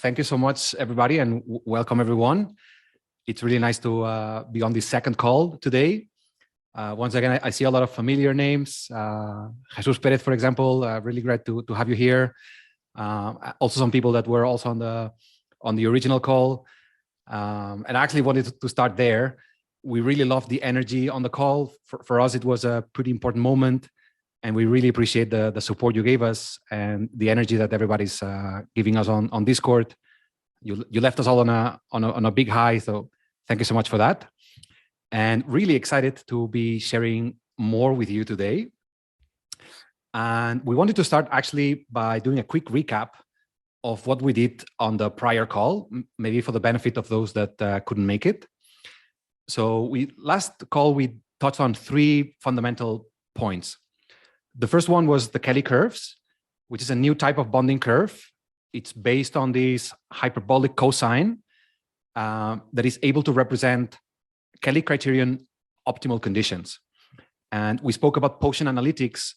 thank you so much, everybody, and welcome, everyone. It's really nice to be on this second call today. Once again, I see a lot of familiar names. Jesus Perez, for example, really great to have you here. Also, some people that were also on the original call. And I actually wanted to start there. We really loved the energy on the call. For us, it was a pretty important moment. And we really appreciate the support you gave us and the energy that everybody's giving us on Discord. You left us all on a big high, so thank you so much for that. And really excited to be sharing more with you today. And we wanted to start actually by doing a quick recap of what we did on the prior call, maybe for the benefit of those that couldn't make it. So last call, we touched on 3 fundamental points. The first one was the Kelly curves, which is a new type of bonding curve. It's based on this hyperbolic cosine that is able to represent Kelly criterion optimal conditions. And we spoke about Potion Analytics,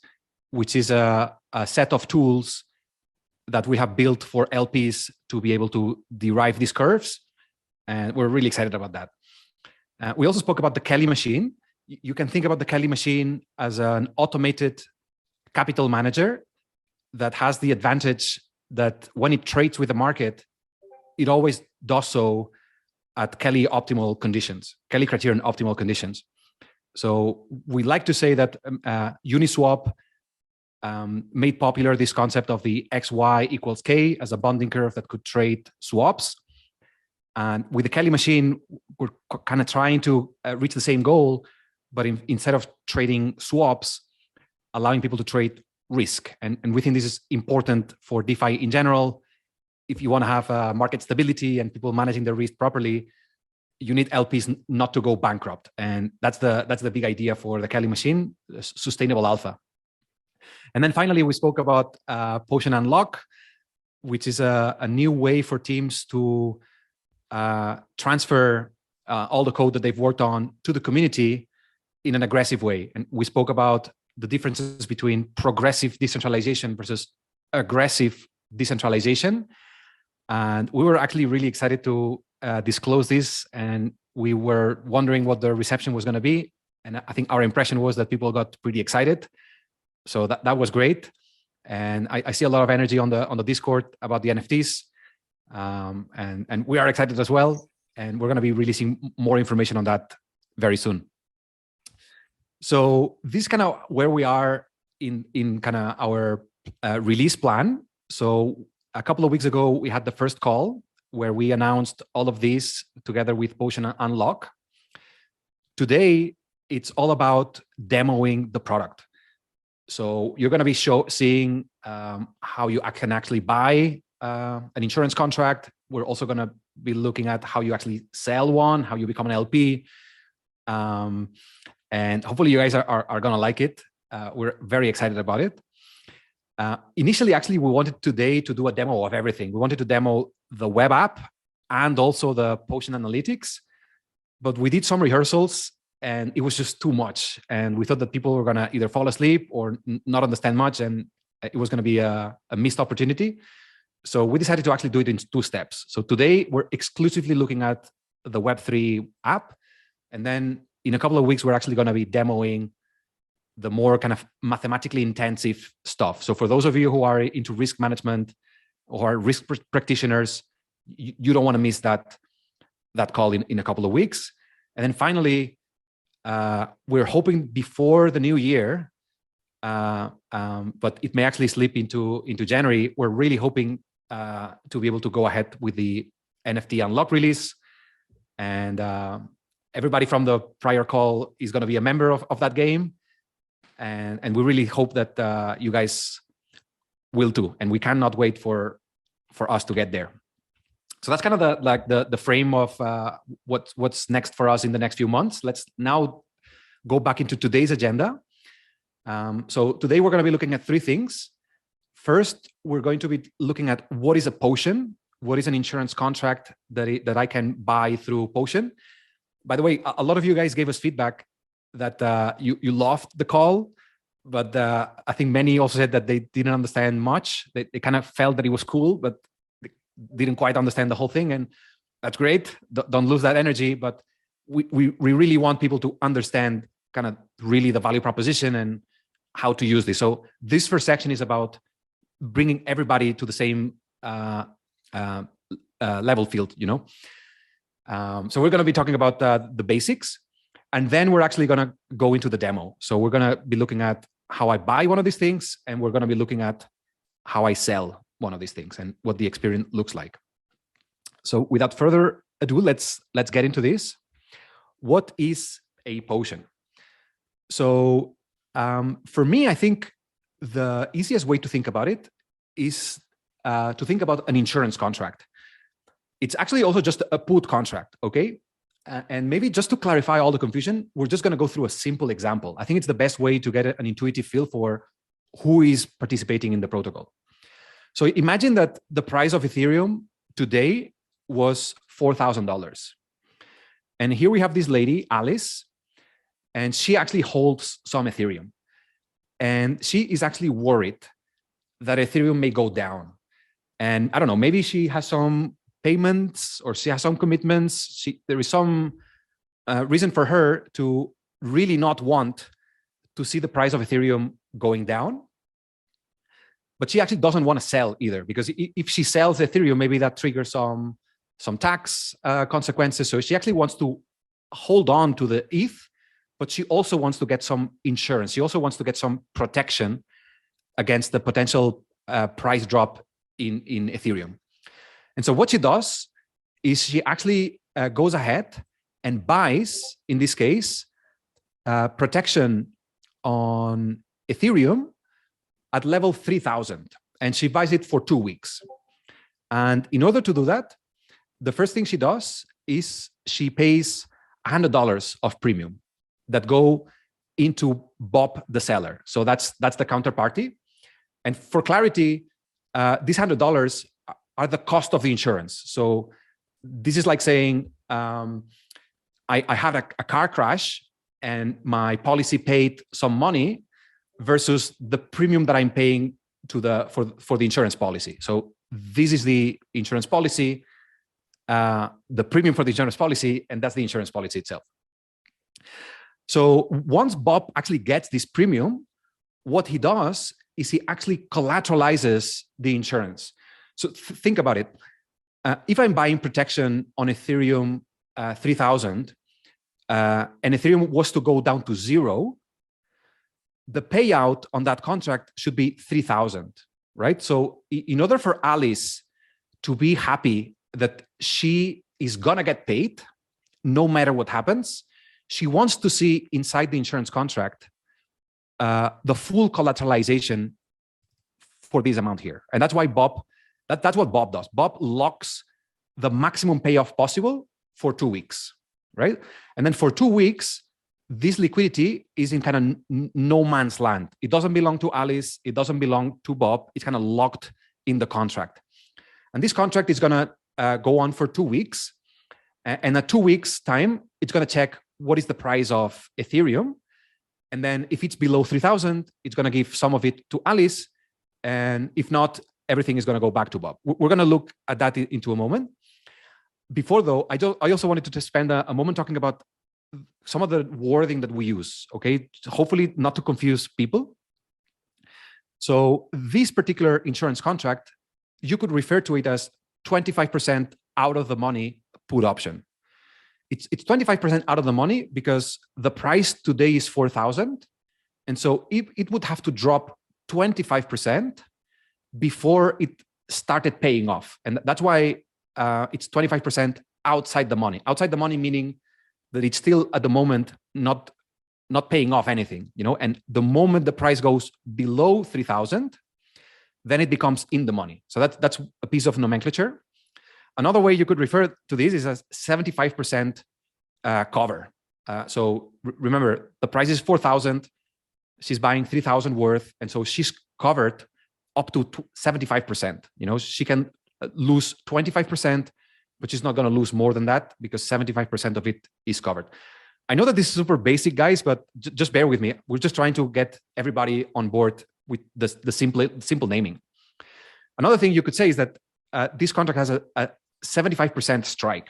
which is a set of tools that we have built for LPs to be able to derive these curves. And we're really excited about that. We also spoke about the Kelly machine. You can think about the Kelly machine as an automated capital manager that has the advantage that when it trades with the market, it always does so at Kelly optimal conditions, Kelly criterion optimal conditions. So we like to say that Uniswap made popular this concept of the XY equals K as a bonding curve that could trade swaps. And with the Kelly machine, we're kind of trying to reach the same goal, but instead of trading swaps, allowing people to trade risk. And we think this is important for DeFi in general. If you want to have market stability and people managing their risk properly, you need LPs not to go bankrupt. And that's the big idea for the Kelly machine, sustainable alpha. And then finally, we spoke about Potion Unlock, which is a new way for teams to transfer all the code that they've worked on to the community in an aggressive way. And we spoke about the differences between progressive decentralization versus aggressive decentralization. And we were actually really excited to disclose this. And we were wondering what the reception was going to be. And I think our impression was that people got pretty excited. So that was great. And I see a lot of energy on the Discord about the NFTs. And we are excited as well. And we're going to be releasing more information on that very soon. So this is kind of where we are in kind of our release plan. So a couple of weeks ago, we had the first call where we announced all of this together with Potion Unlock. Today, it's all about demoing the product. So you're going to be seeing how you can actually buy an insurance contract. We're also going to be looking at how you actually sell one, how you become an LP. And hopefully you guys are going to like it. We're very excited about it. Initially, actually, we wanted today to do a demo of everything. We wanted to demo the web app and also the Potion Analytics. But we did some rehearsals and it was just too much. And we thought that people were going to either fall asleep or not understand much. And it was going to be a missed opportunity. So we decided to actually do it in 2 steps. So today we're exclusively looking at the Web3 app. And then in a couple of weeks, we're actually going to be demoing the more kind of mathematically intensive stuff. So for those of you who are into risk management or are risk practitioners, you don't want to miss that call in a couple of weeks. And then finally, we're hoping before the new year, but it may actually slip into January. We're really hoping to be able to go ahead with the NFT Unlock release. And everybody from the prior call is going to be a member of that game. And we really hope that you guys will too. And we cannot wait for us to get there. So that's kind of the frame of what's next for us in the next few months. Let's now go back into today's agenda. So today we're going to be looking at 3 things. First, we're going to be looking at what is a Potion, what is an insurance contract that I can buy through Potion. By the way, a lot of you guys gave us feedback that you loved the call, but I think many also said that they didn't understand much. They kind of felt that it was cool, but didn't quite understand the whole thing, and that's great. Don't lose that energy, but we really want people to understand kind of really the value proposition and how to use this. So this first section is about bringing everybody to the same level field, you know. So we're going to be talking about the basics, and then we're actually going to go into the demo. So we're going to be looking at how I buy one of these things, and we're going to be looking at how I sell one of these things and what the experience looks like. So without further ado, let's get into this. What is a potion? So for me, I think the easiest way to think about it is to think about an insurance contract. It's actually also just a put contract, okay? And maybe just to clarify all the confusion, we're just going to go through a simple example. I think it's the best way to get an intuitive feel for who is participating in the protocol. So imagine that the price of Ethereum today was $4,000. And here we have this lady, Alice, and she actually holds some Ethereum. And she is actually worried that Ethereum may go down. And I don't know, maybe she has some payments or she has some commitments. There is some reason for her to really not want to see the price of Ethereum going down. But she actually doesn't want to sell either, because if she sells Ethereum, maybe that triggers some tax consequences. So she actually wants to hold on to the ETH, but she also wants to get some insurance. She also wants to get some protection against the potential price drop in Ethereum. And so what she does is she actually goes ahead and buys, in this case, protection on Ethereum at level 3,000. And she buys it for 2 weeks. And in order to do that, the first thing she does is she pays $100 of premium that go into Bob, the seller. So that's the counterparty. And for clarity, these $100 are the cost of the insurance. So this is like saying, I had a car crash and my policy paid some money versus the premium that I'm paying to for the insurance policy. So this is the insurance policy, the premium for the insurance policy, and that's the insurance policy itself. So once Bob actually gets this premium, what he does is he actually collateralizes the insurance. So think about it. If I'm buying protection on Ethereum 3,000 and Ethereum was to go down to 0, the payout on that contract should be 3,000, right? So in order for Alice to be happy that she is going to get paid, no matter what happens, she wants to see inside the insurance contract the full collateralization for this amount here. And that's why that's what Bob does. Bob locks the maximum payoff possible for 2 weeks, right? And then for 2 weeks, this liquidity is in kind of no man's land. It doesn't belong to Alice. It doesn't belong to Bob. It's kind of locked in the contract. And this contract is going to go on for 2 weeks. And at 2 weeks' time, it's going to check what is the price of Ethereum. And then if it's below 3,000, it's going to give some of it to Alice. And if not, everything is going to go back to Bob. We're going to look at that into a moment. Before though, I also wanted to just spend a moment talking about some of the wording that we use, okay? Hopefully not to confuse people. So this particular insurance contract, you could refer to it as 25% out of the money put option. It's 25% out of the money because the price today is 4,000. And so it would have to drop 25% before it started paying off. And that's why it's 25% outside the money. Outside the money meaning that it's still at the moment not paying off anything, you know. And the moment the price goes below 3,000, then it becomes in the money. So that's a piece of nomenclature. Another way you could refer to this is as 75% cover. So remember, the price is 4,000. She's buying 3,000 worth, and so she's covered up to 75%. You know, she can lose 25%, but she's not going to lose more than that because 75% of it is covered. I know that this is super basic, guys, but just bear with me. We're just trying to get everybody on board with the simple naming. Another thing you could say is that this contract has a 75% strike.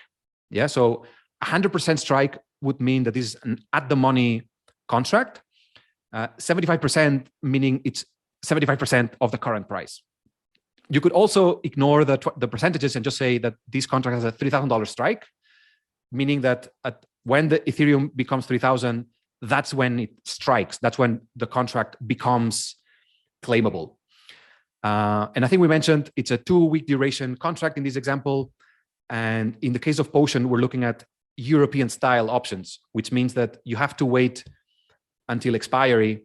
Yeah, so 100% strike would mean that this is an at-the-money contract. 75% meaning it's 75% of the current price. You could also ignore the percentages and just say that this contract has a $3,000 strike, meaning that when the Ethereum becomes 3,000, that's when it strikes. That's when the contract becomes claimable. And I think we mentioned it's a 2-week duration contract in this example. And in the case of Potion, we're looking at European style options, which means that you have to wait until expiry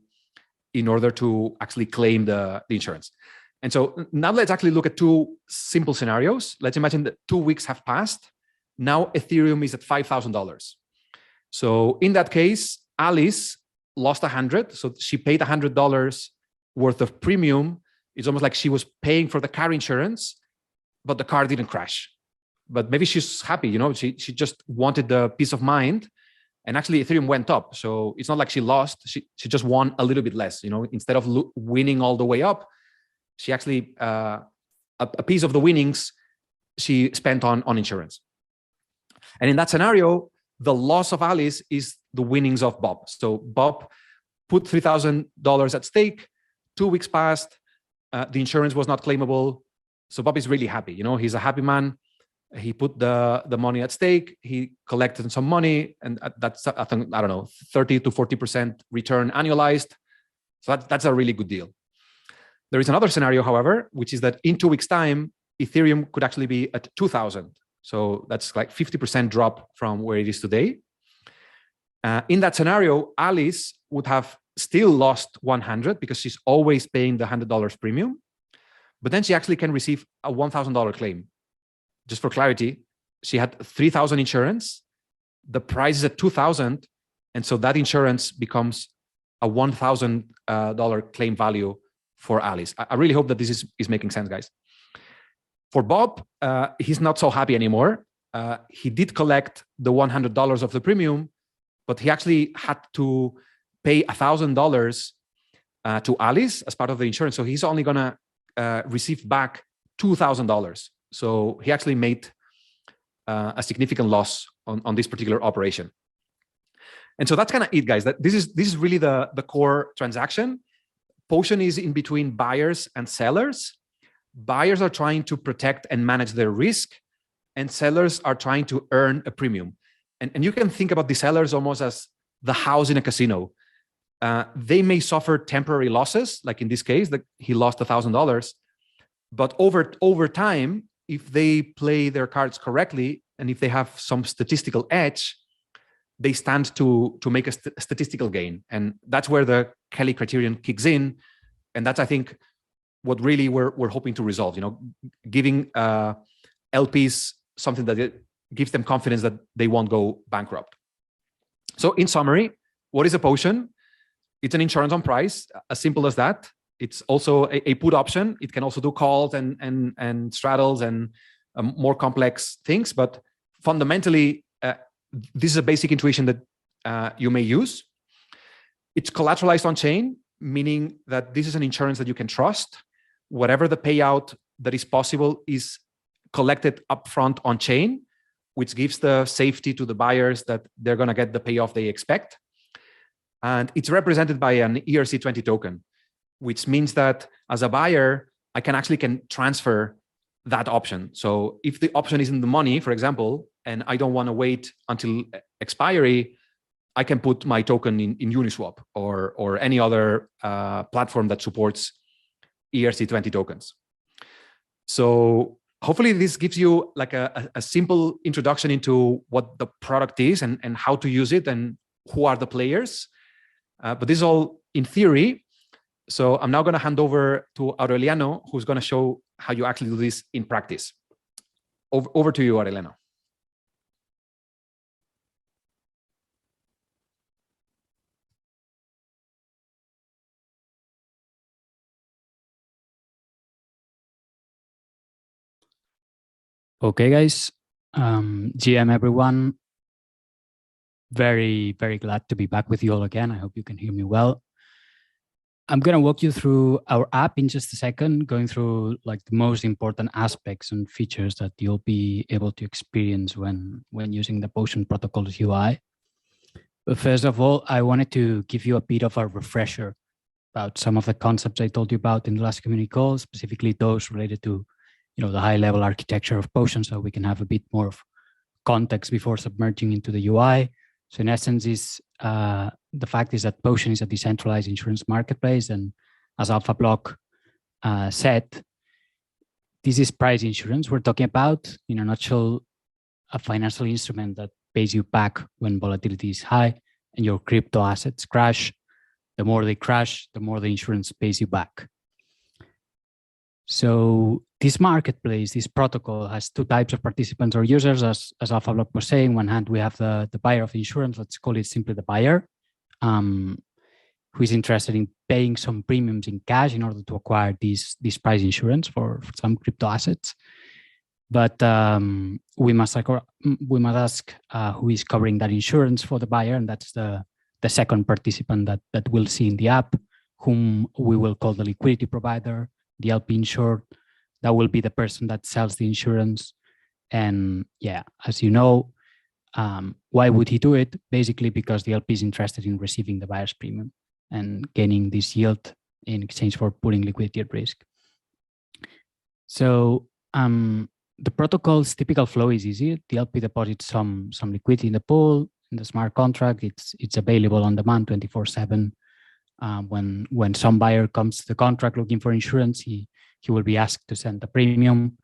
in order to actually claim the insurance. And so now let's actually look at 2 simple scenarios. Let's imagine that 2 weeks have passed. Now Ethereum is at $5,000. So in that case, Alice lost 100. So she paid $100 worth of premium. It's almost like she was paying for the car insurance, but the car didn't crash. But maybe she's happy, you know, she just wanted the peace of mind. And actually Ethereum went up. So it's not like she lost, she just won a little bit less, you know, instead of winning all the way up, she actually, a piece of the winnings she spent on insurance. And in that scenario, the loss of Alice is the winnings of Bob. So Bob put $3,000 at stake, 2 weeks passed, the insurance was not claimable. So Bob is really happy, you know, he's a happy man. He put the money at stake, he collected some money, and that's, I think, I don't know, 30 to 40% return annualized. So that's a really good deal. There is another scenario, however, which is that in 2 weeks' time, Ethereum could actually be at 2,000. So that's like 50% drop from where it is today. In that scenario, Alice would have still lost 100 because she's always paying the $100 premium, but then she actually can receive a $1,000 claim. Just for clarity, she had 3,000 insurance, the price is at 2,000, and so that insurance becomes a $1,000 claim value for Alice. I really hope that this is making sense, guys. For Bob, he's not so happy anymore. He did collect the $100 of the premium, but he actually had to pay $1,000 to Alice as part of the insurance. So he's only gonna receive back $2,000. So he actually made a significant loss on this particular operation. And so that's kind of it, guys. That this is really the core transaction. Potion is in between buyers and sellers. Buyers are trying to protect and manage their risk, and sellers are trying to earn a premium. And you can think about the sellers almost as the house in a casino. They may suffer temporary losses, like in this case, that he lost $1,000. But over time, if they play their cards correctly, and if they have some statistical edge, they stand to make a statistical gain. And that's where the Kelly criterion kicks in. And that's, I think, what really we're hoping to resolve, you know, giving LPs something that it gives them confidence that they won't go bankrupt. So in summary, what is a potion? It's an insurance on price, as simple as that. It's also a put option. It can also do calls and straddles and more complex things. But fundamentally, this is a basic intuition that you may use. It's collateralized on chain, meaning that this is an insurance that you can trust. Whatever the payout that is possible is collected upfront on chain, which gives the safety to the buyers that they're going to get the payoff they expect. And it's represented by an ERC20 token, which means that as a buyer, I can transfer that option. So if the option is in the money, for example, and I don't want to wait until expiry, I can put my token in Uniswap or any other platform that supports ERC20 tokens. So hopefully this gives you like a simple introduction into what the product is and how to use it and who are the players. But this is all in theory. So I'm now going to hand over to Aureliano, who's going to show how you actually do this in practice. Over to you, Aureliano. Okay, guys. GM, everyone. Very, very glad to be back with you all again. I hope you can hear me well. I'm going to walk you through our app in just a second, going through like the most important aspects and features that you'll be able to experience when using the Potion protocol's UI. But first of all, I wanted to give you a bit of a refresher about some of the concepts I told you about in the last community call, specifically those related to, the high level architecture of Potion, so we can have a bit more of context before submerging into the UI. So in essence, the fact is that Potion is a decentralized insurance marketplace, and as Alpha Block said, this is price insurance we're talking about. In a nutshell, a financial instrument that pays you back when volatility is high and your crypto assets crash. The more they crash, the more the insurance pays you back. So this marketplace, this protocol has two types of participants or users, as Alpha Block was saying. One hand, we have the buyer of the insurance, let's call it simply the buyer, who is interested in paying some premiums in cash in order to acquire this price insurance for some crypto assets. But we must ask who is covering that insurance for the buyer, and that's the second participant that we'll see in the app, whom we will call the liquidity provider, the LP insured. That will be the person that sells the insurance. And yeah, as you know, why would he do it? Basically because the LP is interested in receiving the buyer's premium and gaining this yield in exchange for putting liquidity at risk. So the protocol's typical flow is easy. The LP deposits some liquidity in the pool, in the smart contract. It's available on demand 24/7. When some buyer comes to the contract looking for insurance, he will be asked to send the premium.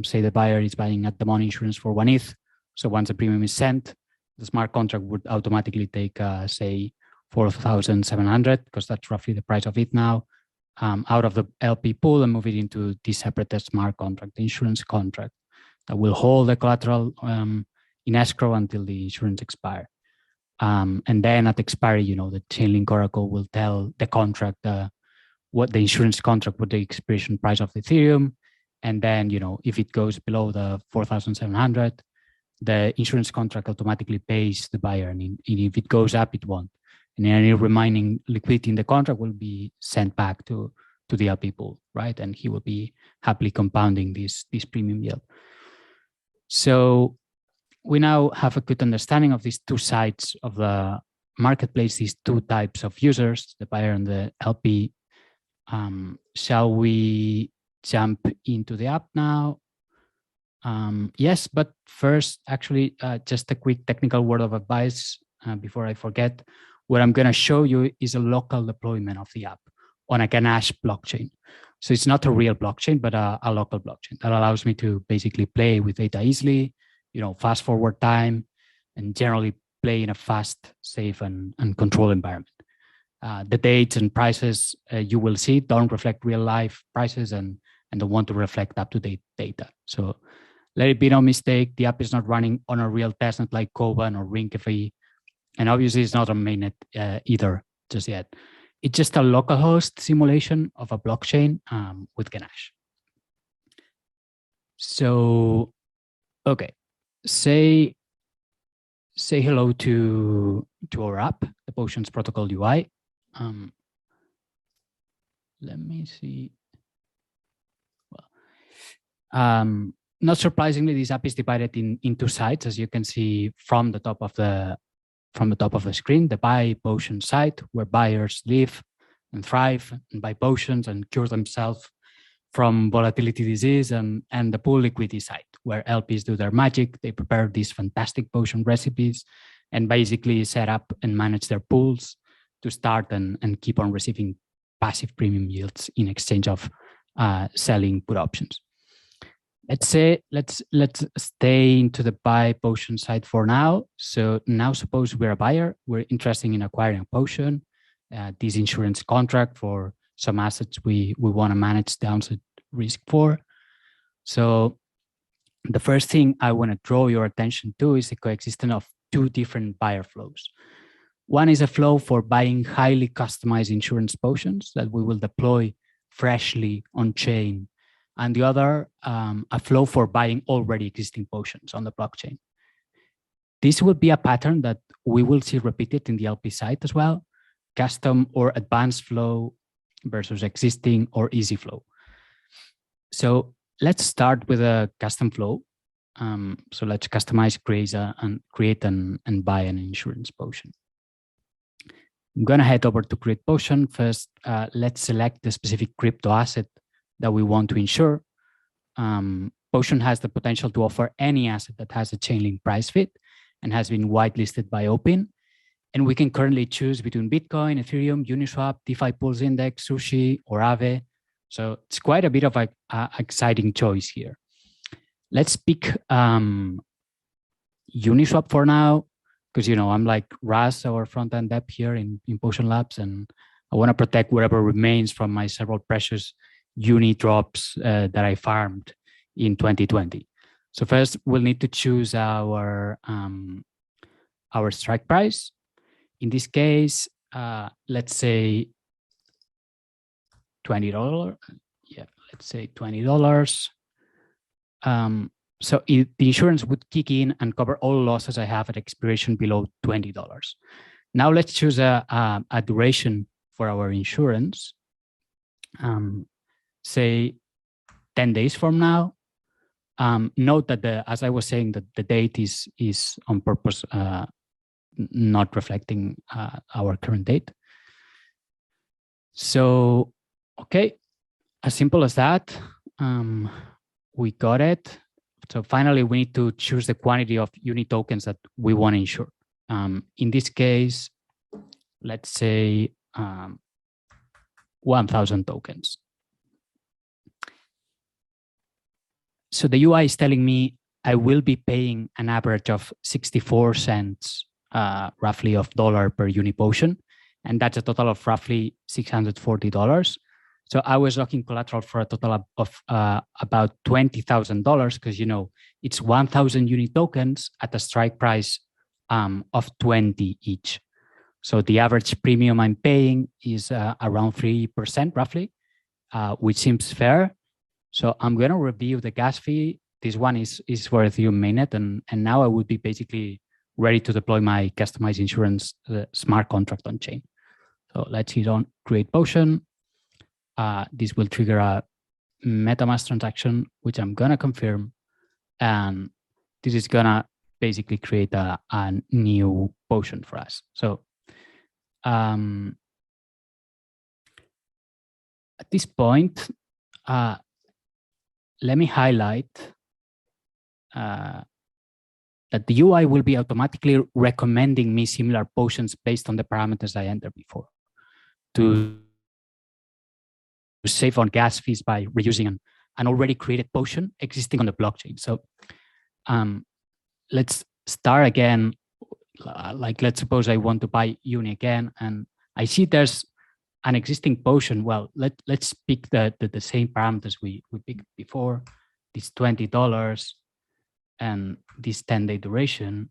Say the buyer is buying at the money insurance for 1 ETH. So once the premium is sent, the smart contract would automatically take, say, 4,700, because that's roughly the price of it now, out of the LP pool and move it into this separate smart contract, the insurance contract, that will hold the collateral in escrow until the insurance expires. And then at expiry, the Chainlink Oracle will tell the contract what the insurance contract, what the expiration price of the Ethereum. And then, if it goes below the 4,700, the insurance contract automatically pays the buyer. And if it goes up, it won't. And any remaining liquidity in the contract will be sent back to the LP pool, right? And he will be happily compounding this premium yield. So we now have a good understanding of these two sides of the marketplace, these two types of users, the buyer and the LP. Shall we jump into the app now? Yes, but first, actually, just a quick technical word of advice before I forget. What I'm going to show you is a local deployment of the app on a Ganache blockchain. So it's not a real blockchain, but a local blockchain that allows me to basically play with data easily, fast forward time, and generally play in a fast, safe, and controlled environment. The dates and prices you will see don't reflect real life prices and don't want to reflect up-to-date data. So let it be no mistake, the app is not running on a real testnet like Koban or Ringcafe. And obviously it's not on mainnet either just yet. It's just a localhost simulation of a blockchain with Ganache. So, okay, say hello to our app, the Potions Protocol UI. Let me see. Well, not surprisingly, this app is divided in two sides, as you can see from the top of the screen. The buy potion side, where buyers live and thrive and buy potions and cure themselves from volatility disease, and the pool liquidity side, where LPs do their magic. They prepare these fantastic potion recipes and basically set up and manage their pools to start and keep on receiving passive premium yields in exchange of selling put options. Let's stay into the buy potion side for now. So now suppose we're a buyer, we're interested in acquiring a potion, this insurance contract for some assets we want to manage downside risk for. So the first thing I want to draw your attention to is the coexistence of two different buyer flows. One is a flow for buying highly customized insurance potions that we will deploy freshly on chain, and the other, a flow for buying already existing potions on the blockchain. This will be a pattern that we will see repeated in the LP side as well. custom or advanced flow versus existing or easy flow. So let's start with a custom flow. So let's customize, create and buy an insurance potion. I'm going to head over to create potion. First, let's select the specific crypto asset that we want to insure. Potion has the potential to offer any asset that has a Chainlink price fit and has been whitelisted by Open. And we can currently choose between Bitcoin, Ethereum, Uniswap, DeFi Pulse Index, Sushi, or Aave. So it's quite a bit of an exciting choice here. Let's pick Uniswap for now, because I'm like Raz, our front-end dev here in Potion Labs, and I want to protect whatever remains from my several precious uni drops that I farmed in 2020. So first, we'll need to choose our strike price. In this case, let's say $20. Yeah, let's say $20. So the insurance would kick in and cover all losses I have at expiration below $20. Now let's choose a duration for our insurance. Say 10 days from now. Note that as I was saying, that the date is on purpose not reflecting our current date. So, okay, as simple as that. We got it. So finally, we need to choose the quantity of unit tokens that we want to insure. In this case, let's say 1,000 tokens. So the UI is telling me I will be paying an average of 64 cents roughly of dollar per Unipotion, and that's a total of roughly $640. So I was locking collateral for a total of about $20,000 because it's 1,000 unit tokens at a strike price of 20 each. So the average premium I'm paying is around 3% roughly, which seems fair. So I'm going to review the gas fee. This one is for Ethereum mainnet, and now I would be basically ready to deploy my customized insurance smart contract on chain. So let's hit on create potion. This will trigger a MetaMask transaction, which I'm going to confirm. And this is going to basically create a new potion for us. So at this point, let me highlight that the UI will be automatically recommending me similar potions based on the parameters I entered before to save on gas fees by reusing an already created potion existing on the blockchain. So let's start again. Like, let's suppose I want to buy Uni again, and I see there's an existing potion. Well, let's pick the same parameters we picked before, this $20 and this 10-day duration.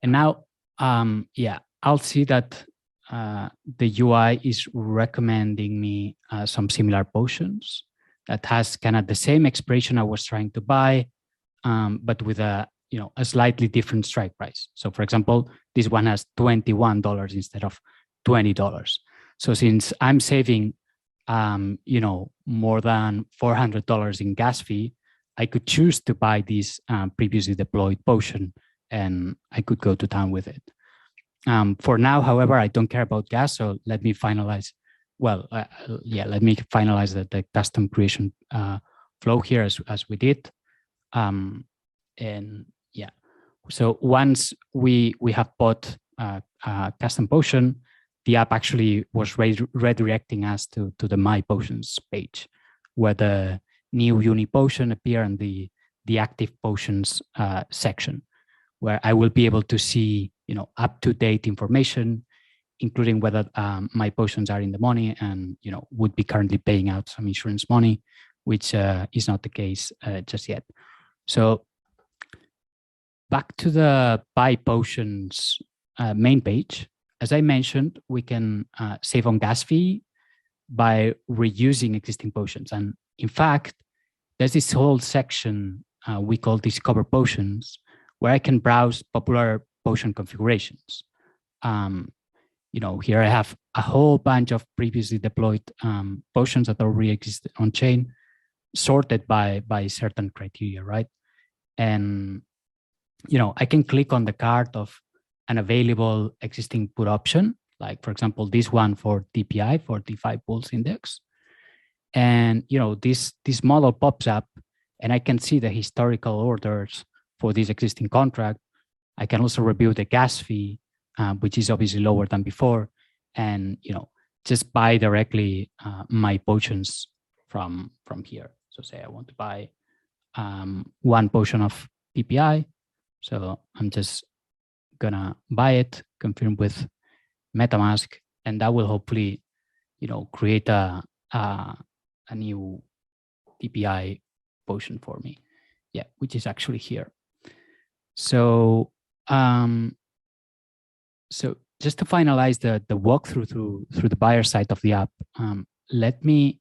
And now, I'll see that the UI is recommending me some similar potions that has kind of the same expiration I was trying to buy, but with a slightly different strike price. So for example, this one has $21 instead of $20. So since I'm saving, more than $400 in gas fee, I could choose to buy this previously deployed potion, and I could go to town with it. For now, however, I don't care about gas, so let me finalize. Let me finalize the custom creation flow here as we did. So once we have bought a custom potion, the app actually was redirecting us to the My Potions page, where the new Uni potion appear in the active potions section, where I will be able to see up-to-date information, including whether my potions are in the money and would be currently paying out some insurance money, which is not the case just yet. So back to the Buy Potions main page. As I mentioned, we can save on gas fee by reusing existing potions. And in fact, there's this whole section we call Discover Potions, where I can browse popular potion configurations. here I have a whole bunch of previously deployed potions that already exist on chain, sorted by certain criteria, right? And I can click on the card of an available existing put option, like for example this one for DPI, for DeFi Pulse Index, and this model pops up, and I can see the historical orders for this existing contract. I can also review the gas fee, which is obviously lower than before, and just buy directly my potions from here. So say I want to buy one potion of PPI, so I'm just gonna buy it, confirm with MetaMask, and that will hopefully create a new PPI potion for me, which is actually here. So so just to finalize the walkthrough through the buyer side of the app, let me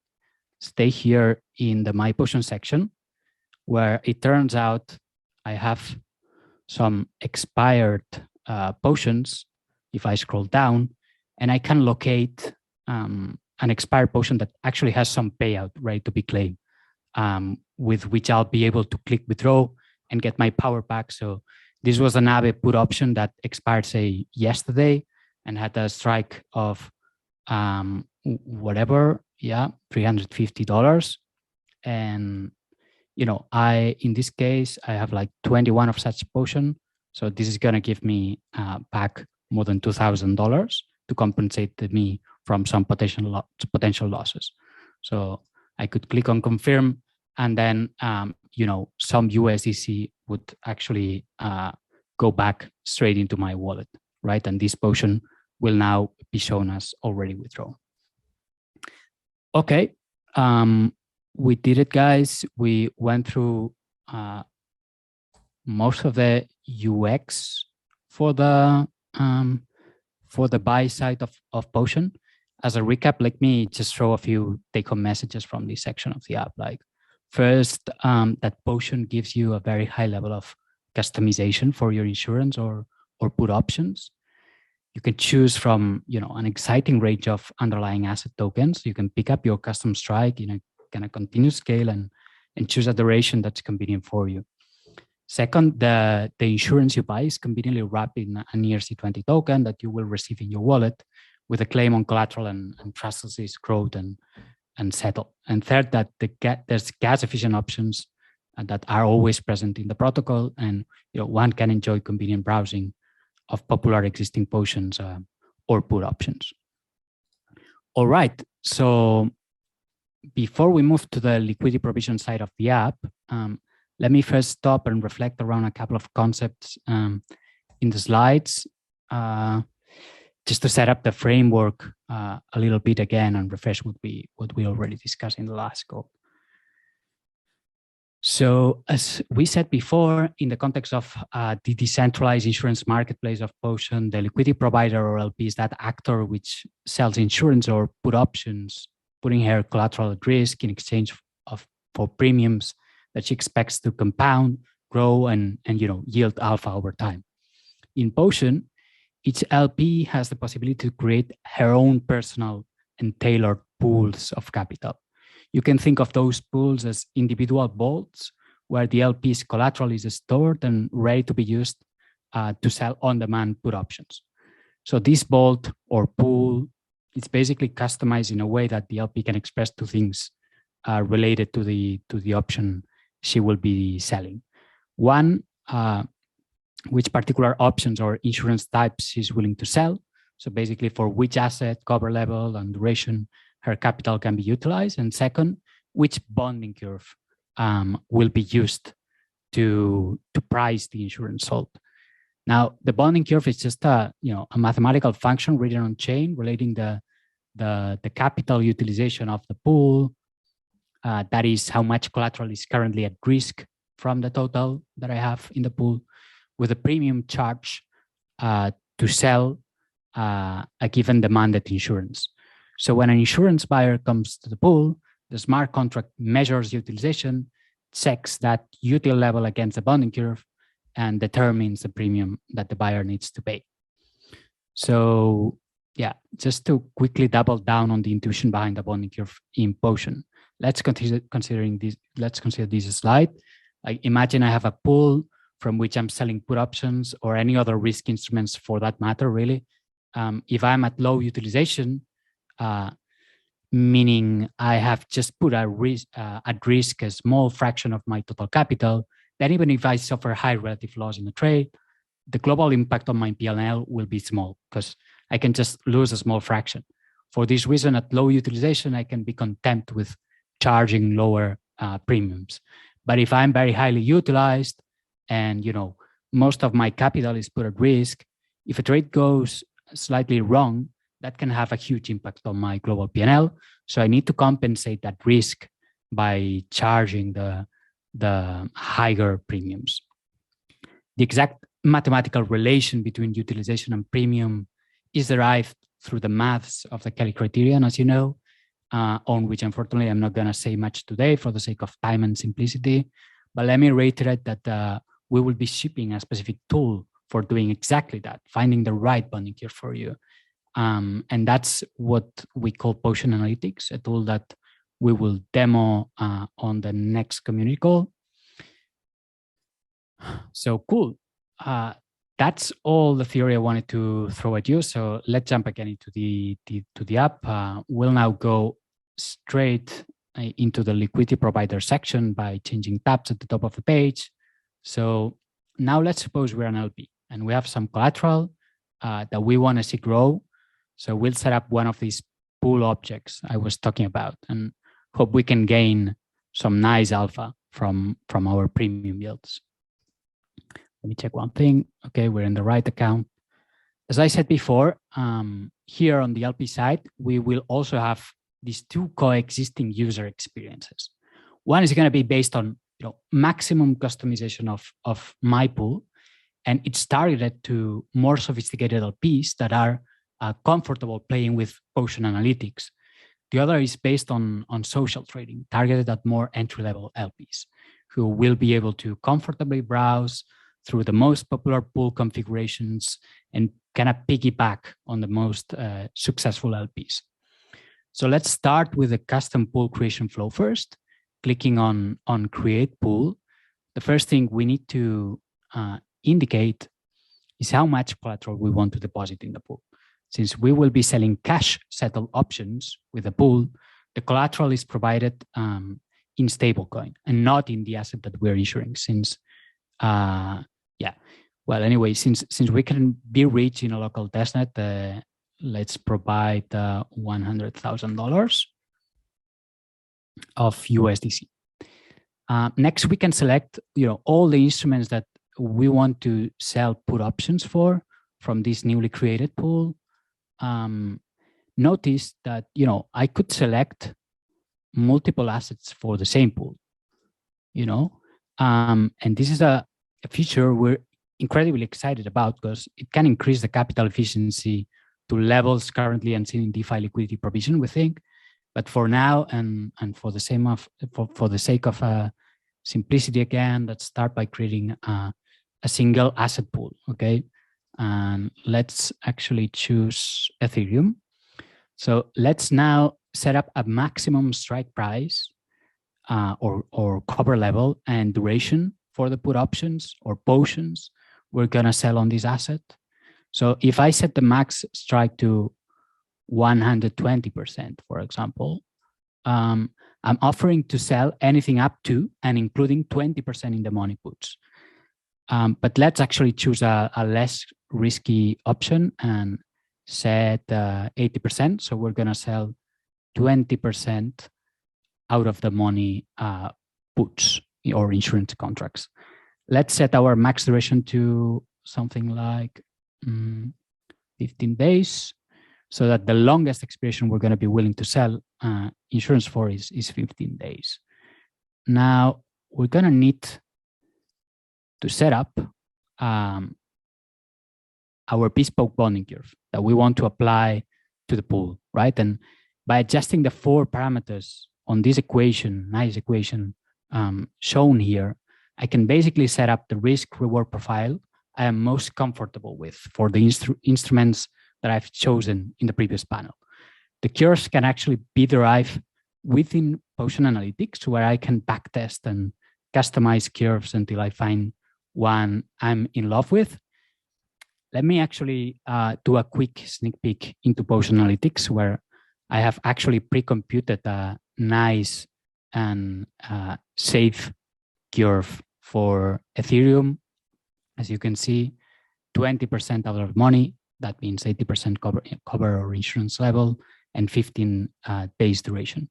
stay here in the My Potion section, where it turns out I have some expired potions. If I scroll down, and I can locate an expired potion that actually has some payout ready to be claimed, with which I'll be able to click withdraw and get my power back. So this was an Aave put option that expired, say, yesterday, and had a strike of $350. And in this case, I have like 21 of such potion. So this is gonna give me back more than $2,000 to compensate me from some potential losses. So I could click on confirm, and then some USDC would actually go back straight into my wallet, right? And this potion will now be shown as already withdrawn. Okay, we did it, guys. We went through most of the UX for the buy side of Potion. As a recap, let me just throw a few take-home messages from this section of the app. Like, first, that Potion gives you a very high level of customization for your insurance or put options. You can choose from an exciting range of underlying asset tokens. You can pick up your custom strike in a kind of continuous scale and choose a duration that's convenient for you. Second, the insurance you buy is conveniently wrapped in an ERC20 token that you will receive in your wallet, with a claim on collateral and trustless growth and settle. And third, that there's gas efficient options that are always present in the protocol, and one can enjoy convenient browsing of popular existing potions or put options. All right, so before we move to the liquidity provision side of the app, let me first stop and reflect around a couple of concepts in the slides, just to set up the framework a little bit again and refresh what we already discussed in the last call. So as we said before, in the context of the decentralized insurance marketplace of Potion, the liquidity provider, or LP, is that actor which sells insurance or put options, putting her collateral at risk in exchange for premiums that she expects to compound, grow, and yield alpha over time. In Potion, each LP has the possibility to create her own personal and tailored pools of capital. You can think of those pools as individual vaults where the LP's collateral is stored and ready to be used to sell on-demand put options. So this vault or pool is basically customized in a way that the LP can express two things related to the option she will be selling. One, which particular options or insurance types she's willing to sell. So basically for which asset, cover level, and duration her capital can be utilized. And second, which bonding curve will be used to price the insurance sold. Now, the bonding curve is just a mathematical function written on chain relating the capital utilization of the pool. That is how much collateral is currently at risk from the total that I have in the pool, with a premium charge to sell a given demanded insurance. So when an insurance buyer comes to the pool, the smart contract measures utilization, checks that util level against the bonding curve, and determines the premium that the buyer needs to pay. So yeah, just to quickly double down on the intuition behind the bonding curve in Potion, let's consider this slide. Like, imagine I have a pool from which I'm selling put options or any other risk instruments for that matter, really. If I'm at low utilization, meaning I have just put at risk a small fraction of my total capital, then even if I suffer high relative loss in the trade, the global impact on my P&L will be small because I can just lose a small fraction. For this reason, at low utilization, I can be content with charging lower premiums. But if I'm very highly utilized and most of my capital is put at risk, if a trade goes slightly wrong, that can have a huge impact on my global P&L. So I need to compensate that risk by charging the higher premiums. The exact mathematical relation between utilization and premium is derived through the maths of the Kelly criterion, as you know, on which unfortunately I'm not going to say much today for the sake of time and simplicity. But let me reiterate that we will be shipping a specific tool for doing exactly that, finding the right bonding curve for you. And that's what we call Potion Analytics, a tool that we will demo on the next community call. So cool. That's all the theory I wanted to throw at you. So let's jump again into the app. We'll now go straight into the liquidity provider section by changing tabs at the top of the page. So now let's suppose we're an LP and we have some collateral that we want to see grow. So we'll set up one of these pool objects I was talking about and hope we can gain some nice alpha from our premium yields. Let me check one thing. Okay, we're in the right account. As I said before, here on the LP side, we will also have these two coexisting user experiences. One is going to be based on maximum customization of my pool, and it's targeted to more sophisticated LPs that are comfortable playing with Potion Analytics. The other is based on social trading, targeted at more entry-level LPs who will be able to comfortably browse through the most popular pool configurations and kind of piggyback on the most successful LPs. So let's start with the custom pool creation flow first. Clicking on Create Pool, the first thing we need to indicate is how much collateral we want to deposit in the pool. Since we will be selling cash settled options with the pool, the collateral is provided in stablecoin and not in the asset that we're issuing. Since well, anyway, since we can be reached in a local testnet, let's provide $100,000 of USDC. Next, we can select all the instruments that we want to sell put options for from this newly created pool. Notice that I could select multiple assets for the same pool. And this is a feature we're incredibly excited about because it can increase the capital efficiency to levels currently unseen in DeFi liquidity provision, we think. But for now, and for the sake of simplicity again, let's start by creating a single asset pool, okay? And let's actually choose Ethereum. So let's now set up a maximum strike price or cover level and duration for the put options or potions we're gonna sell on this asset. So if I set the max strike to 120%, for example, I'm offering to sell anything up to and including 20% in the money puts. But let's actually choose a less risky option and set 80%. So we're gonna sell 20% out of the money puts or insurance contracts. Let's set our max duration to something like 15 days so that the longest expiration we're going to be willing to sell insurance for is 15 days. Now, we're going to need to set up our bespoke bonding curve that we want to apply to the pool, right? And by adjusting the 4 parameters on this equation, nice equation shown here, I can basically set up the risk reward profile I am most comfortable with for the instruments that I've chosen in the previous panel. The curves can actually be derived within Potion Analytics, where I can backtest and customize curves until I find one I'm in love with. Let me actually do a quick sneak peek into Potion Analytics, where I have actually pre-computed a nice and safe curve for Ethereum. As you can see, 20% out of money, that means 80% cover or insurance level, and 15 days duration.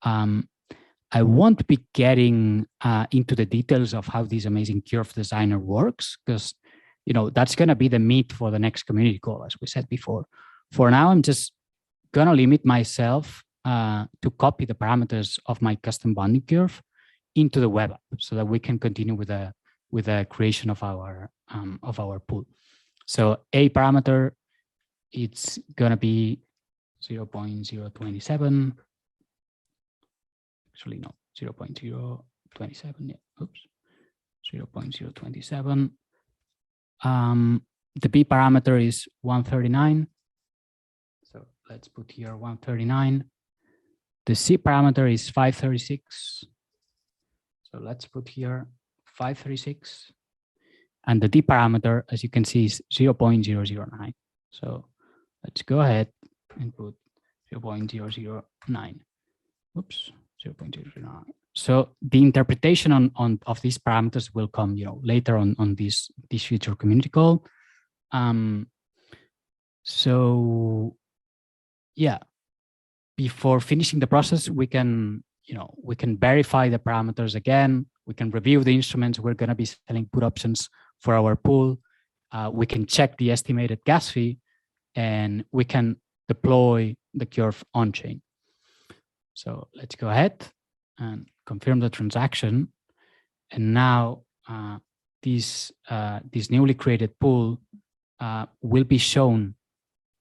I won't be getting into the details of how this amazing curve designer works, because that's going to be the meat for the next community call, as we said before. For now, I'm just going to limit myself to copy the parameters of my custom bonding curve into the web app, so that we can continue with the creation of our pool. So a parameter, it's going to be 0.027. Actually, no, 0.027. Yeah, oops, 0.027. The B parameter is 139. So let's put here 139. The C parameter is 536. So let's put here 536. And the D parameter, as you can see, is 0.009. So let's go ahead and put 0.009. Oops, 0.009. So the interpretation of these parameters will come, later on this future community call. So yeah, before finishing the process, we can verify the parameters again. We can review the instruments. We're going to be selling put options for our pool. We can check the estimated gas fee, and we can deploy the curve on chain. So let's go ahead and confirm the transaction. And now this newly created pool will be shown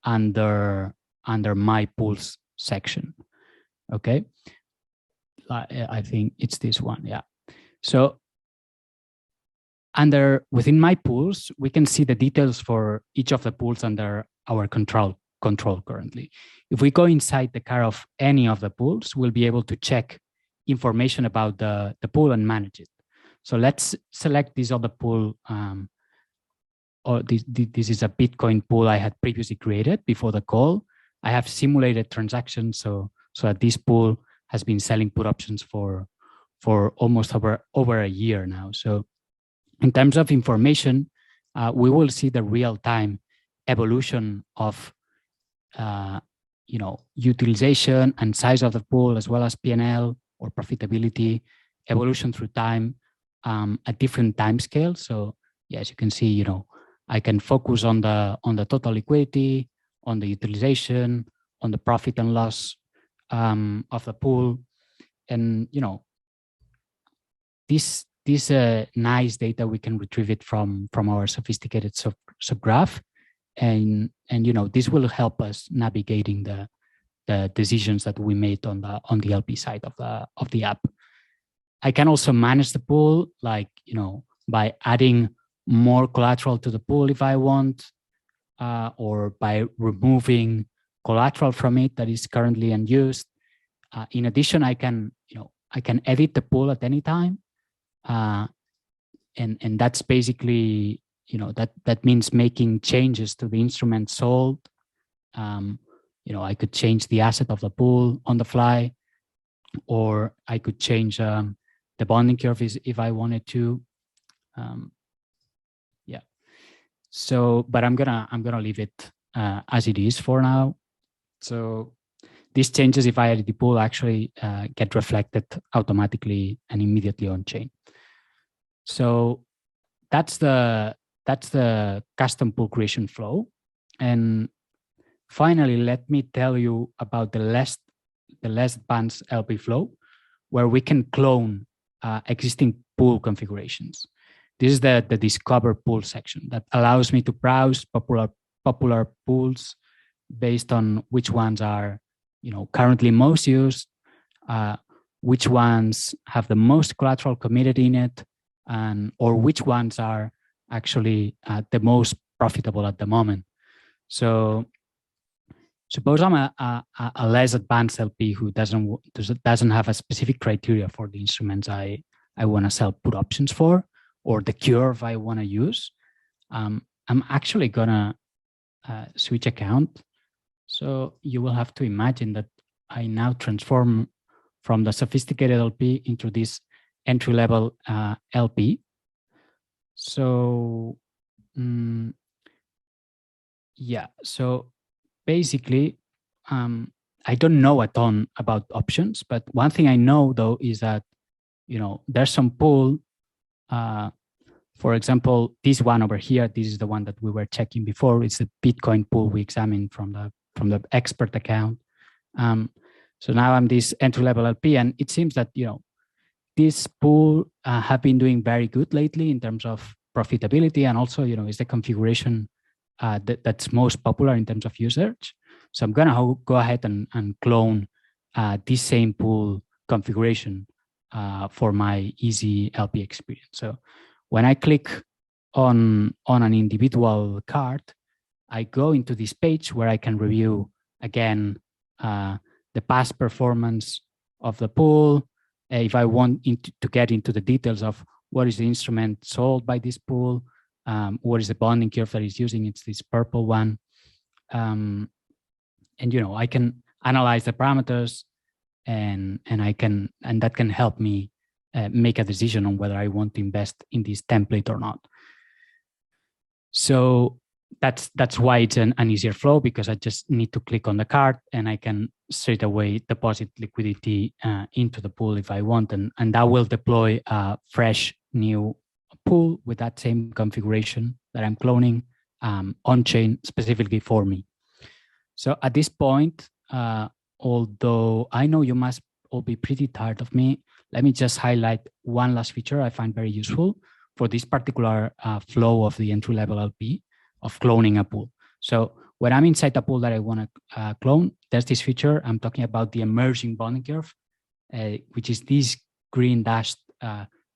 under my pools section. Okay, I think it's this one. Yeah. So within my pools, we can see the details for each of the pools under our control currently. If we go inside the car of any of the pools, we'll be able to check information about the pool and manage it. So let's select this other pool. This is a Bitcoin pool I had previously created before the call. I have simulated transactions so that this pool has been selling put options for almost over a year now. So in terms of information, we will see the real-time evolution of utilization and size of the pool, as well as P&L or profitability evolution through time at different time scales. So yeah, as you can see, I can focus on the total liquidity, on the utilization, on the profit and loss of the pool, and this nice data, we can retrieve it from our sophisticated subgraph, and this will help us navigating the decisions that we made on the LP side of the app. I can also manage the pool, by adding more collateral to the pool if I want, or by removing collateral from it that is currently unused. In addition, I can edit the pool at any time, and that's basically that means making changes to the instrument sold. I could change the asset of the pool on the fly, or I could change the bonding curve if I wanted to. Yeah. So, but I'm gonna leave it as it is for now. So these changes, if I edit the pool, actually get reflected automatically and immediately on chain. So that's the custom pool creation flow. And finally, let me tell you about the less advanced LP flow, where we can clone existing pool configurations. This is the discover pool section that allows me to browse popular pools based on which ones are currently most used, which ones have the most collateral committed in it, or which ones are actually the most profitable at the moment. So Suppose I'm a less advanced LP who doesn't have a specific criteria for the instruments I want to sell put options for, or the curve I want to use. I'm actually gonna switch account. So you will have to imagine that I now transform from the sophisticated LP into this entry-level LP. So yeah, so basically, I don't know a ton about options, but one thing I know though is that, there's some pool. For example, this one over here, this is the one that we were checking before. It's the Bitcoin pool we examined from the expert account. So now I'm this entry-level LP, and it seems that this pool have been doing very good lately in terms of profitability, and also is the configuration that's most popular in terms of usage. So I'm gonna go ahead and clone this same pool configuration for my easy LP experience. So when I click on an individual card, I go into this page where I can review again the past performance of the pool. If I want to get into the details of what is the instrument sold by this pool, what is the bonding curve that it's using, it's this purple one. And I can analyze the parameters, and that can help me make a decision on whether I want to invest in this template or not. So that's why it's an easier flow, because I just need to click on the card and I can straight away deposit liquidity into the pool if I want, and that will deploy a fresh new pool with that same configuration that I'm cloning on chain specifically for me. So at this point, although I know you must all be pretty tired of me, let me just highlight one last feature I find very useful for this particular flow of the entry-level LP of cloning a pool. So when I'm inside a pool that I want to clone, there's this feature. I'm talking about the emerging bonding curve, which is this green dashed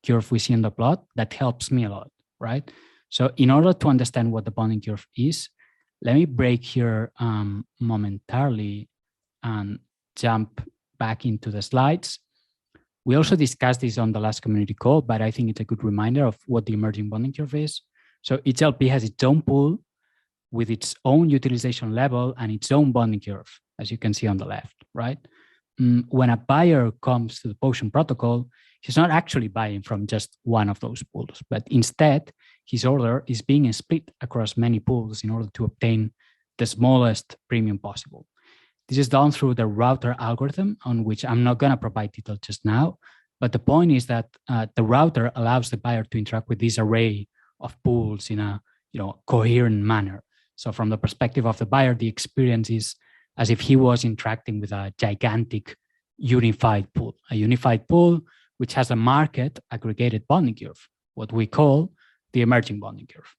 curve we see in the plot that helps me a lot, right? So in order to understand what the bonding curve is, let me break here momentarily and jump back into the slides. We also discussed this on the last community call, but I think it's a good reminder of what the emerging bonding curve is. So each LP has its own pool with its own utilization level and its own bonding curve, as you can see on the left, right? When a buyer comes to the Potion protocol, he's not actually buying from just one of those pools, but instead, his order is being split across many pools in order to obtain the smallest premium possible. This is done through the router algorithm, on which I'm not going to provide detail just now, but the point is that the router allows the buyer to interact with this array of pools in a coherent manner. So from the perspective of the buyer, the experience is as if he was interacting with a gigantic unified pool, which has a market aggregated bonding curve, what we call the emerging bonding curve.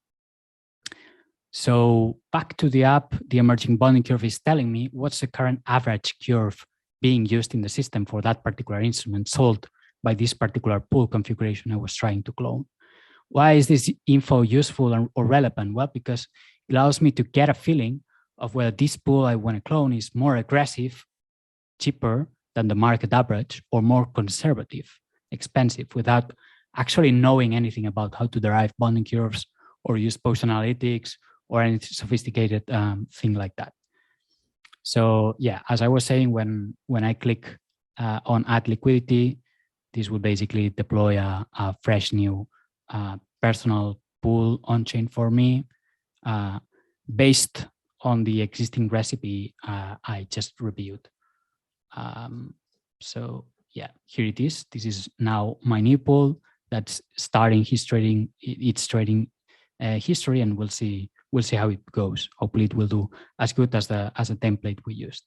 So back to the app, the emerging bonding curve is telling me what's the current average curve being used in the system for that particular instrument sold by this particular pool configuration I was trying to clone. Why is this info useful or relevant? Well, because it allows me to get a feeling of whether this pool I want to clone is more aggressive, cheaper than the market average, or more conservative, expensive, without actually knowing anything about how to derive bonding curves or use Potion analytics or any sophisticated thing like that. So yeah, as I was saying, when I click on add liquidity, this will basically deploy a fresh new personal pool on chain for me based on the existing recipe I just reviewed. So yeah, here it is. This is now my new pool that's starting its trading history, and we'll see how it goes. Hopefully it will do as good as the template we used.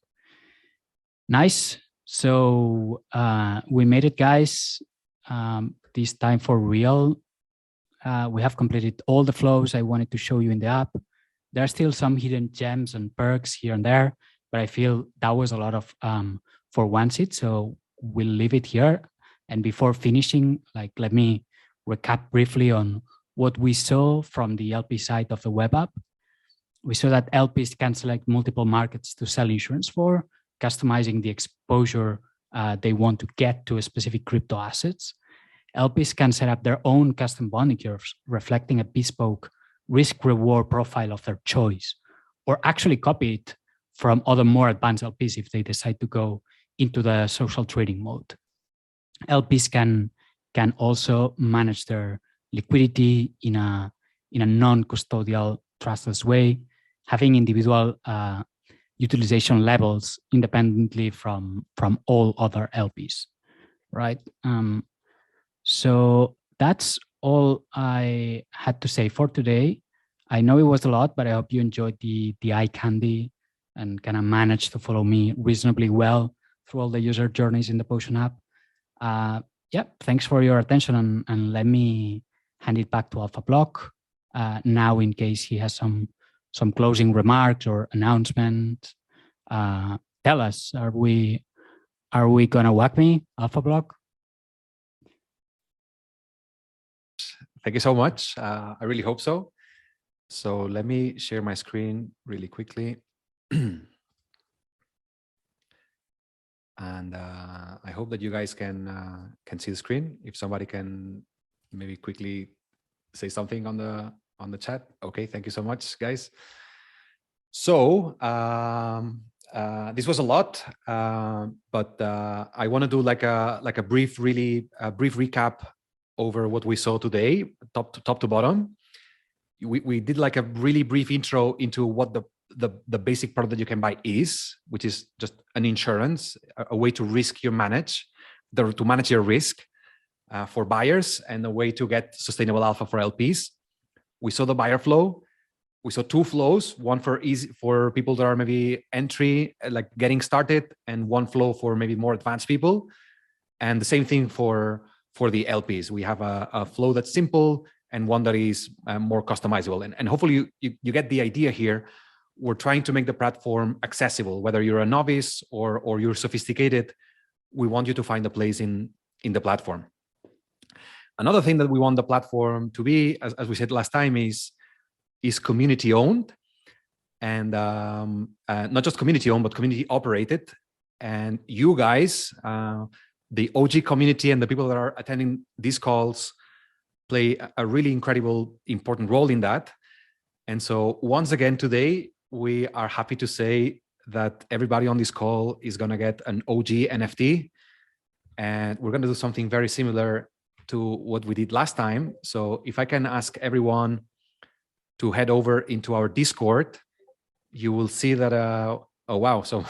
Nice. So we made it, guys. This time for real. We have completed all the flows I wanted to show you in the app. There are still some hidden gems and perks here and there, but I feel that was a lot of for one seat. So we'll leave it here. And before finishing, let me recap briefly on what we saw from the LP side of the web app. we saw that LPs can select multiple markets to sell insurance for, customizing the exposure they want to get to a specific crypto assets. LPs can set up their own custom bonding curves, reflecting a bespoke risk-reward profile of their choice, or actually copy it from other more advanced LPs if they decide to go into the social trading mode. LPs can also manage their liquidity in a non-custodial trustless way, having individual utilization levels independently from all other LPs, right? So that's all I had to say for today. I know it was a lot, but I hope you enjoyed the eye candy and kind of managed to follow me reasonably well through all the user journeys in the Potion app. Yeah, thanks for your attention, and let me hand it back to Alpha Block now in case he has some closing remarks or announcement. Tell us, are we gonna whack me, Alpha Block? Thank you so much. I really hope so. So let me share my screen really quickly. And I hope that you guys can see the screen. If somebody can maybe quickly say something on the chat. Okay, thank you so much, guys. So this was a lot, but I want to do like a brief recap over what we saw today, top to bottom. We did like a really brief intro into what the basic product that you can buy is, which is just an insurance, a way to manage your risk for buyers, and a way to get sustainable alpha for LPs. We saw the buyer flow. We saw two flows, one for people that are maybe entry, like getting started, and one flow for maybe more advanced people. And the same thing for the LPs. We have a flow that's simple and one that is more customizable. And hopefully you get the idea here. We're trying to make the platform accessible, whether you're a novice or you're sophisticated. We want you to find a place in the platform. Another thing that we want the platform to be, as we said last time, is community owned, and not just community owned, but community operated. And you guys, the OG community and the people that are attending these calls, play a really incredible, important role in that. And so once again today, we are happy to say that everybody on this call is going to get an OG NFT, and we're going to do something very similar to what we did last time. So if I can ask everyone to head over into our Discord, you will see that, oh wow, so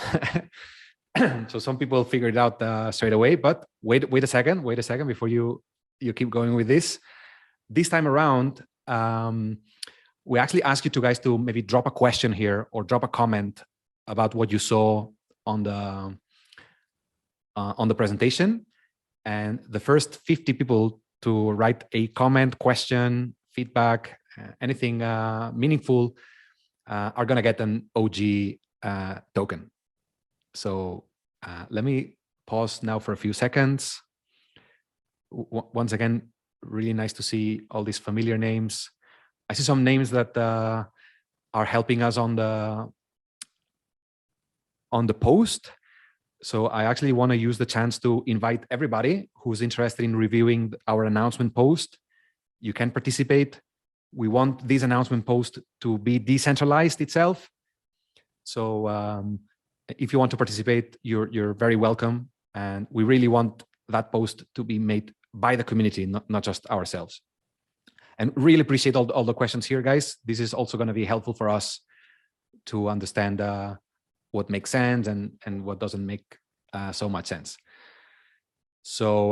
so some people figured it out straight away, but wait a second before you keep going with this. This time around, we actually ask you guys to maybe drop a question here or drop a comment about what you saw on the presentation. And the first 50 people to write a comment, question, feedback, anything meaningful are going to get an OG token. So let me pause now for a few seconds. Once again, really nice to see all these familiar names. I see some names that are helping us on the post. So I actually want to use the chance to invite everybody who's interested in reviewing our announcement post. You can participate. We want this announcement post to be decentralized itself. So if you want to participate, you're very welcome. And we really want that post to be made by the community, not just ourselves. And really appreciate all the questions here, guys. This is also going to be helpful for us to understand what makes sense and what doesn't make so much sense. So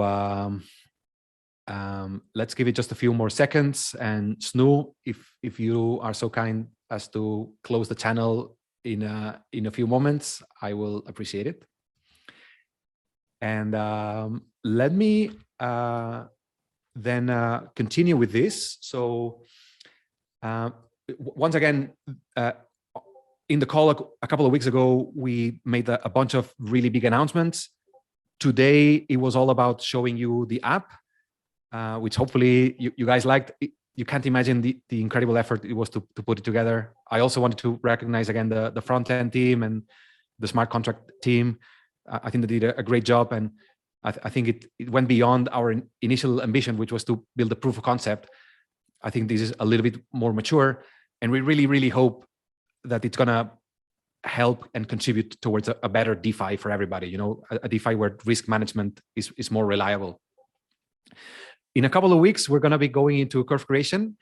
let's give it just a few more seconds. And Snoo, if you are so kind as to close the channel in a few moments, I will appreciate it. And let me then continue with this. So once again, in the call a couple of weeks ago, we made a bunch of really big announcements. Today, it was all about showing you the app, which hopefully you guys liked. you can't imagine the incredible effort it was to put it together. I also wanted to recognize again the front end team and the smart contract team. I think they did a great job, and I think it went beyond our initial ambition, which was to build a proof of concept. I think this is a little bit more mature, and we really, really hope that it's gonna help and contribute towards a better DeFi for everybody. You know, a DeFi where risk management is more reliable. In a couple of weeks, we're gonna be going into curve creation.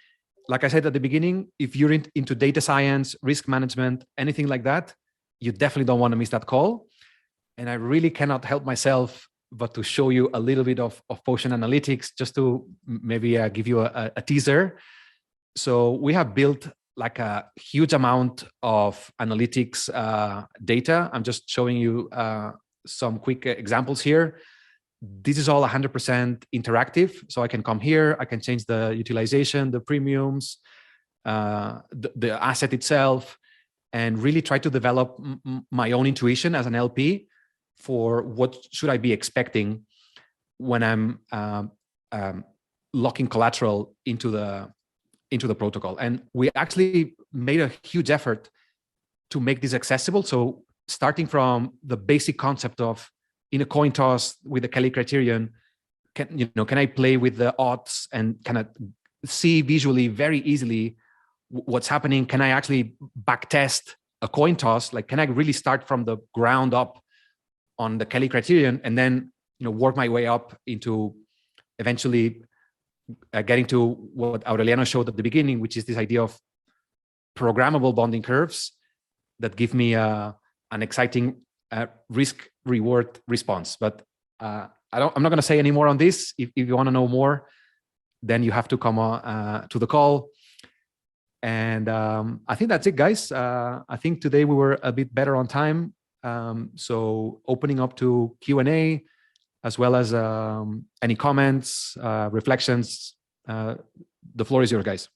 Like I said at the beginning, if you're into data science, risk management, anything like that, you definitely don't want to miss that call. And I really cannot help myself but to show you a little bit of Potion Analytics, just to maybe give you a teaser. So we have built like a huge amount of analytics data. I'm just showing you some quick examples here. This is all 100% interactive. So I can come here, I can change the utilization, the premiums, the asset itself, and really try to develop my own intuition as an LP for what should I be expecting when I'm locking collateral into the protocol. And we actually made a huge effort to make this accessible. So starting from the basic concept of, in a coin toss with the Kelly criterion, can I play with the odds and kind of see visually very easily what's happening? Can I actually backtest a coin toss? Like, can I really start from the ground up on the Kelly criterion and then work my way up into eventually getting to what Aureliano showed at the beginning, which is this idea of programmable bonding curves that give me an exciting risk-reward response. But I'm not going to say any more on this. If you want to know more, then you have to come to the call. And I think that's it, guys. I think today we were a bit better on time. So opening up to Q&A, as well as any comments, reflections. The floor is yours, guys.